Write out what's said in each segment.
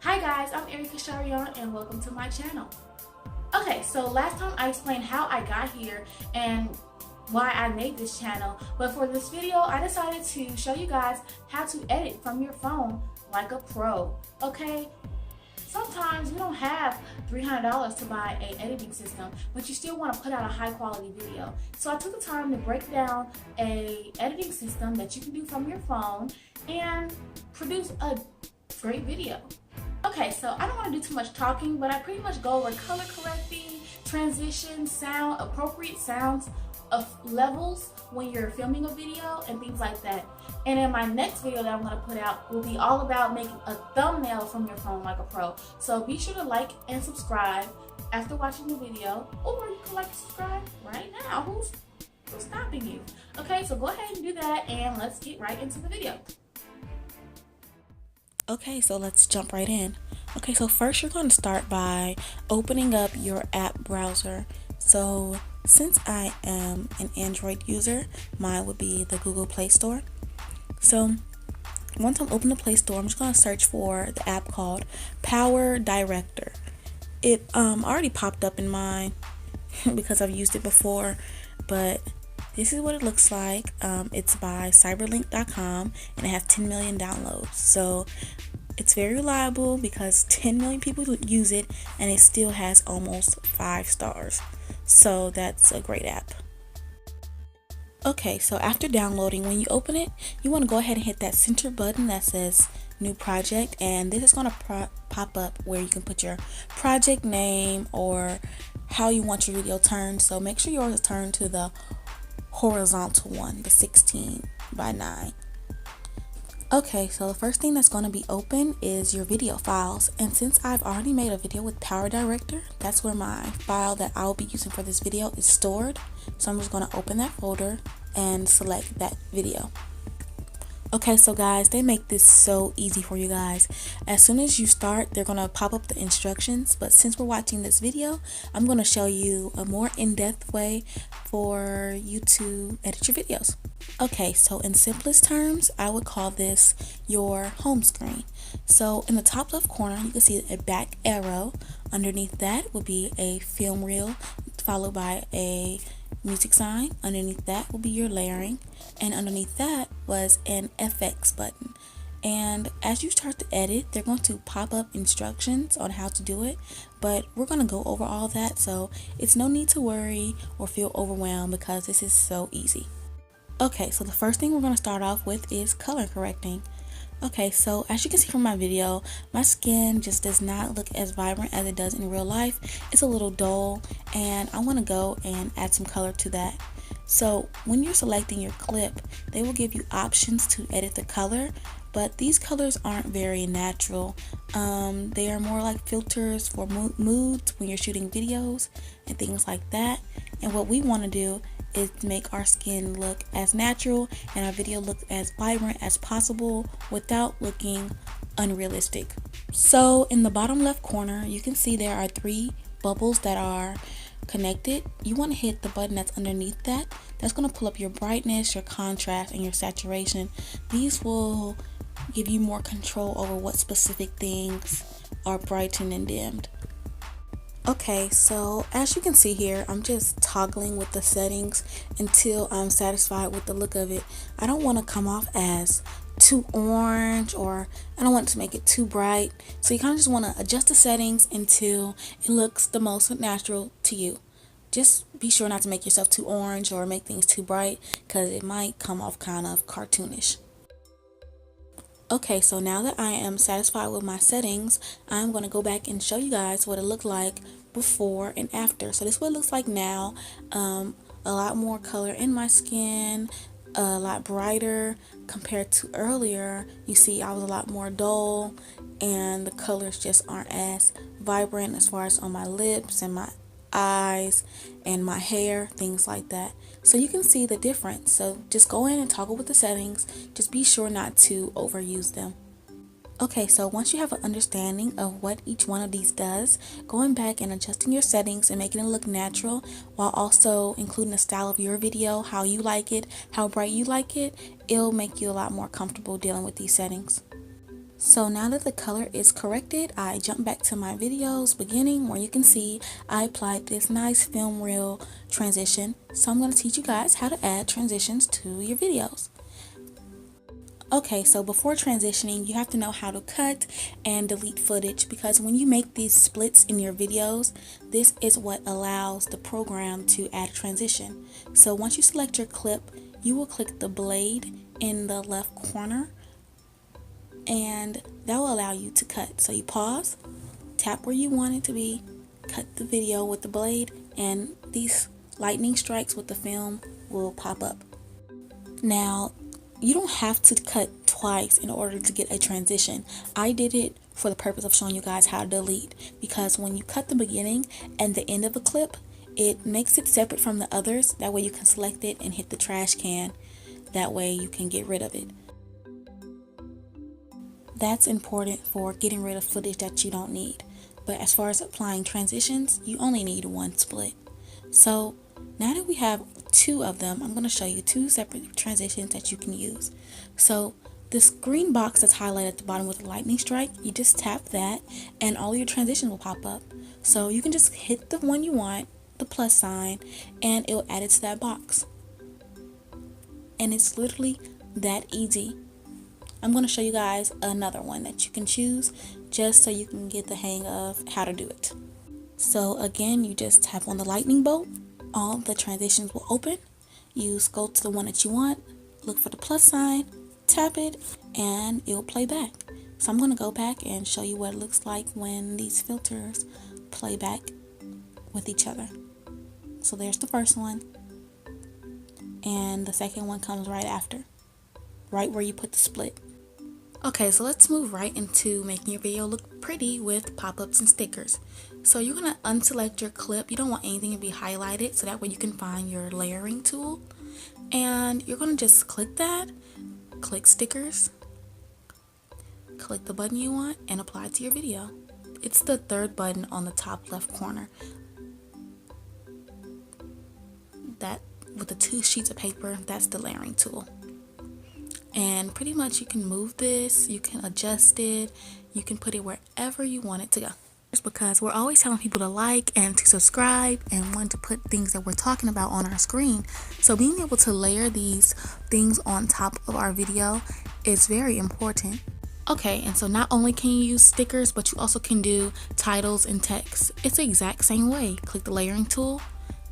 Hi guys, I'm Erica Sharion and welcome to my channel. Okay, so last time I explained how I got here and why I made this channel, but for this video I decided to show you guys how to edit from your phone like a pro. Okay, sometimes you don't have $300 to buy an editing system, but you still want to put out a high quality video. So I took the time to break down a editing system that you can do from your phone and produce a great video. Okay, so I don't want to do too much talking, but I pretty much go over color correcting, transition, sound, appropriate sounds of levels when you're filming a video and things like that. And in my next video that I'm going to put out will be all about making a thumbnail from your phone like a pro. So be sure to like and subscribe after watching the video, or you can like and subscribe right now. Who's stopping you? Okay, so go ahead and do that and let's get right into the video. Okay, so let's jump right in. Okay, so first you're going to start by opening up your app browser. So since I am an Android user, mine would be the Google Play Store. So once I'm open the Play Store, I'm just going to search for the app called Power Director. It already popped up in mine because I've used it before, but this is what it looks like. It's by cyberlink.com and it has 10 million downloads. So it's very reliable because 10 million people use it and it still has almost 5 stars. So that's a great app. Okay, so after downloading, when you open it, you want to go ahead and hit that center button that says new project, and this is going to pop up where you can put your project name or how you want your video turned. So make sure yours is turned to the horizontal one, the 16:9. Okay, so the first thing that's going to be open is your video files, and since I've already made a video with Power Director, that's where my file that I'll be using for this video is stored. So I'm just going to open that folder and select that video. Okay, so guys, they make this so easy for you guys. As soon as you start, they're going to pop up the instructions, but since we're watching this video, I'm going to show you a more in-depth way for you to edit your videos. Okay, so in simplest terms, I would call this your home screen. So in the top left corner, you can see a back arrow. Underneath that would be a film reel, followed by a music sign. Underneath that will be your layering, and underneath that was an FX button. And as you start to edit, they're going to pop up instructions on how to do it, but we're going to go over all that, so it's no need to worry or feel overwhelmed because this is so easy. Okay, so the first thing we're going to start off with is color correcting. Okay, so as you can see from my video, my skin just does not look as vibrant as it does in real life. It's a little dull, and I want to go and add some color to that. So when you're selecting your clip, they will give you options to edit the color, but these colors aren't very natural. They are more like filters for moods when you're shooting videos and things like that. And what we want to do is make our skin look as natural and our video look as vibrant as possible without looking unrealistic. So in the bottom left corner, you can see there are 3 bubbles that are connected. You want to hit the button that's underneath that. That's going to pull up your brightness, your contrast, and your saturation. These will give you more control over what specific things are brightened and dimmed. Okay, so as you can see here, I'm just toggling with the settings until I'm satisfied with the look of it. I don't want to come off as too orange, or I don't want to make it too bright. So you kind of just want to adjust the settings until it looks the most natural to you. Just be sure not to make yourself too orange or make things too bright because it might come off kind of cartoonish. Okay, so now that I am satisfied with my settings, I'm going to go back and show you guys what it looked like before and after. So this is what it looks like now. A lot more color in my skin, a lot brighter compared to earlier. You see I was a lot more dull and the colors just aren't as vibrant as far as on my lips and my eyes and my hair, things like that. So you can see the difference. So just go in and toggle with the settings. Just be sure not to overuse them. Okay, so once you have an understanding of what each one of these does, going back and adjusting your settings and making it look natural while also including the style of your video, how you like it, how bright you like it, it'll make you a lot more comfortable dealing with these settings. So now that the color is corrected, I jump back to my videos beginning where you can see I applied this nice film reel transition. So I'm going to teach you guys how to add transitions to your videos. Okay, so before transitioning, you have to know how to cut and delete footage, because when you make these splits in your videos, this is what allows the program to add a transition. So once you select your clip, you will click the blade in the left corner, and that will allow you to cut. So you pause, tap where you want it to be, cut the video with the blade, and these lightning strikes with the film will pop up. Now, you don't have to cut twice in order to get a transition. I did it for the purpose of showing you guys how to delete, because when you cut the beginning and the end of a clip, it makes it separate from the others. That way you can select it and hit the trash can. That way you can get rid of it. That's important for getting rid of footage that you don't need. But as far as applying transitions, you only need one split. So now that we have two of them, I'm going to show you two separate transitions that you can use. So this green box that's highlighted at the bottom with a lightning strike, you just tap that and all your transitions will pop up. So you can just hit the one you want, the plus sign, and it will add it to that box. And it's literally that easy. I'm going to show you guys another one that you can choose just so you can get the hang of how to do it. So again, you just tap on the lightning bolt, all the transitions will open. You go to the one that you want, look for the plus sign, tap it, and it will play back. So I'm going to go back and show you what it looks like when these filters play back with each other. So there's the first one, and the second one comes right after, right where you put the split. Okay, so let's move right into making your video look pretty with pop-ups and stickers. So you're going to unselect your clip. You don't want anything to be highlighted, so that way you can find your layering tool. And you're going to just click that, click stickers, click the button you want, and apply it to your video. It's the third button on the top left corner. That with the two sheets of paper, that's the layering tool. And pretty much you can move this, you can adjust it, you can put it wherever you want it to go. Just because we're always telling people to like and to subscribe and want to put things that we're talking about on our screen. So being able to layer these things on top of our video is very important. Okay, and so not only can you use stickers, but you also can do titles and text. It's the exact same way. Click the layering tool,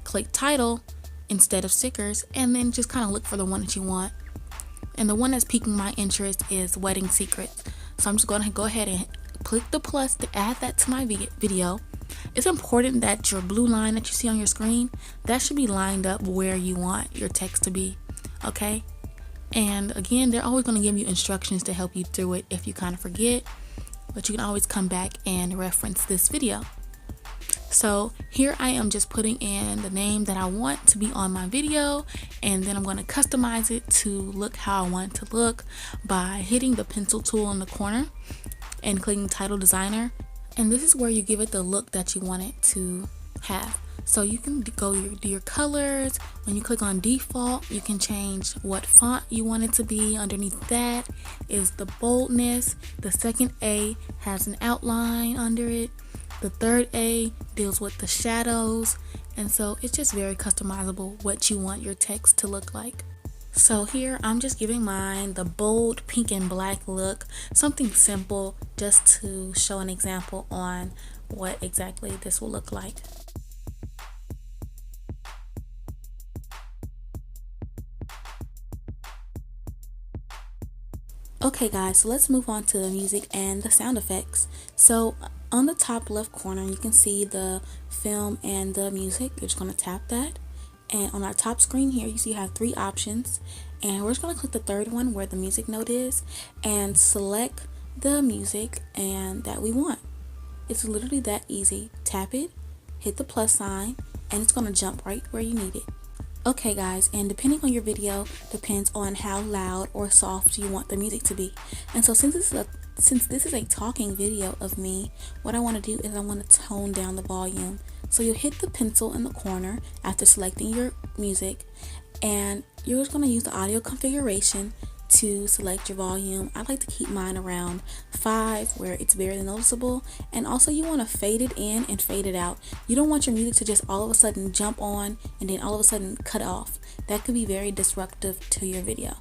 click title instead of stickers, and then just kind of look for the one that you want. And the one that's piquing my interest is Wedding Secrets. So I'm just going to go ahead and click the plus to add that to my video. It's important that your blue line that you see on your screen, that should be lined up where you want your text to be. Okay? And again, they're always going to give you instructions to help you through it if you kind of forget. But you can always come back and reference this video. So here I am just putting in the name that I want to be on my video, and then I'm going to customize it to look how I want it to look by hitting the pencil tool in the corner and clicking title designer. And this is where you give it the look that you want it to have. So you can go do your colors. When you click on default, you can change what font you want it to be. Underneath that is the boldness. The second A has an outline under it. The third A deals with the shadows, and so it's just very customizable what you want your text to look like. So here I'm just giving mine the bold pink and black look, something simple just to show an example on what exactly this will look like. Okay guys, so let's move on to the music and the sound effects. So on the top left corner, you can see the film and the music. You're just going to tap that. And on our top screen here, you see you have three options. And we're just going to click the third one where the music note is and select the music and that we want. It's literally that easy. Tap it, hit the plus sign, and it's going to jump right where you need it. Okay guys, and depending on your video depends on how loud or soft you want the music to be. And so since this is a talking video of me, what I want to do is I want to tone down the volume. So you'll hit the pencil in the corner after selecting your music, and you're just going to use the audio configuration to select your volume. I like to keep mine around 5 where it's very noticeable, and also you want to fade it in and fade it out. You don't want your music to just all of a sudden jump on and then all of a sudden cut off. That could be very disruptive to your video.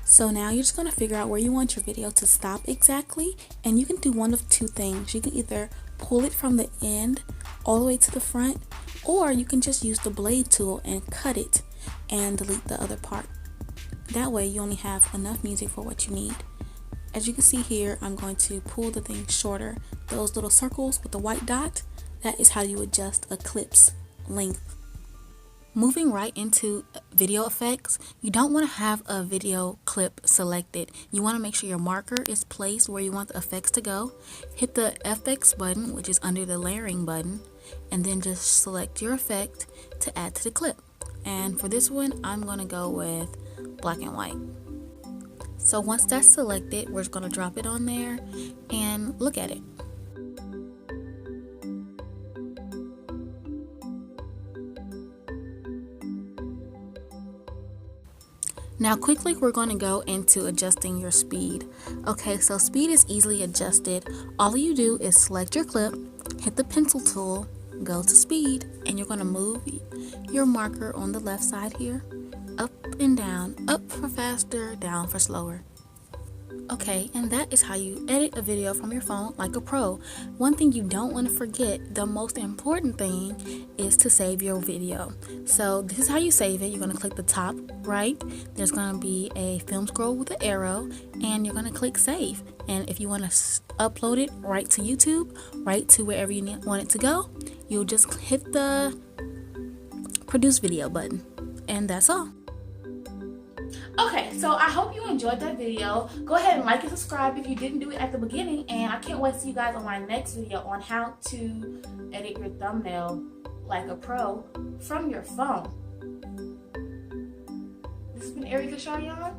So now you're just going to figure out where you want your video to stop exactly, and you can do one of two things. You can either pull it from the end all the way to the front, or you can just use the blade tool and cut it and delete the other part. That way you only have enough music for what you need. As you can see here, I'm going to pull the thing shorter. Those little circles with the white dot, that is how you adjust a clip's length. Moving right into video effects, you don't want to have a video clip selected. You want to make sure your marker is placed where you want the effects to go. Hit the FX button, which is under the layering button, and then just select your effect to add to the clip. And for this one, I'm going to go with black and white. So once that's selected, we're just going to drop it on there and look at it. Now quickly we're going to go into adjusting your speed. Okay, so speed is easily adjusted. All you do is select your clip, hit the pencil tool, go to speed, and you're going to move your marker on the left side here, up and down, up for faster, down for slower. Okay, and that is how you edit a video from your phone like a pro. One thing you don't want to forget, the most important thing, is to save your video. So this is how you save it. You're going to click the top right. There's going to be a film scroll with an arrow, and you're going to click save. And if you want to upload it right to YouTube, right to wherever you want it to go, you'll just hit the produce video button, and that's all. Okay, so I hope you enjoyed that video. Go ahead and like and subscribe if you didn't do it at the beginning, and I can't wait to see you guys on my next video on how to edit your thumbnail like a pro from your phone. This has been Erica Sharion.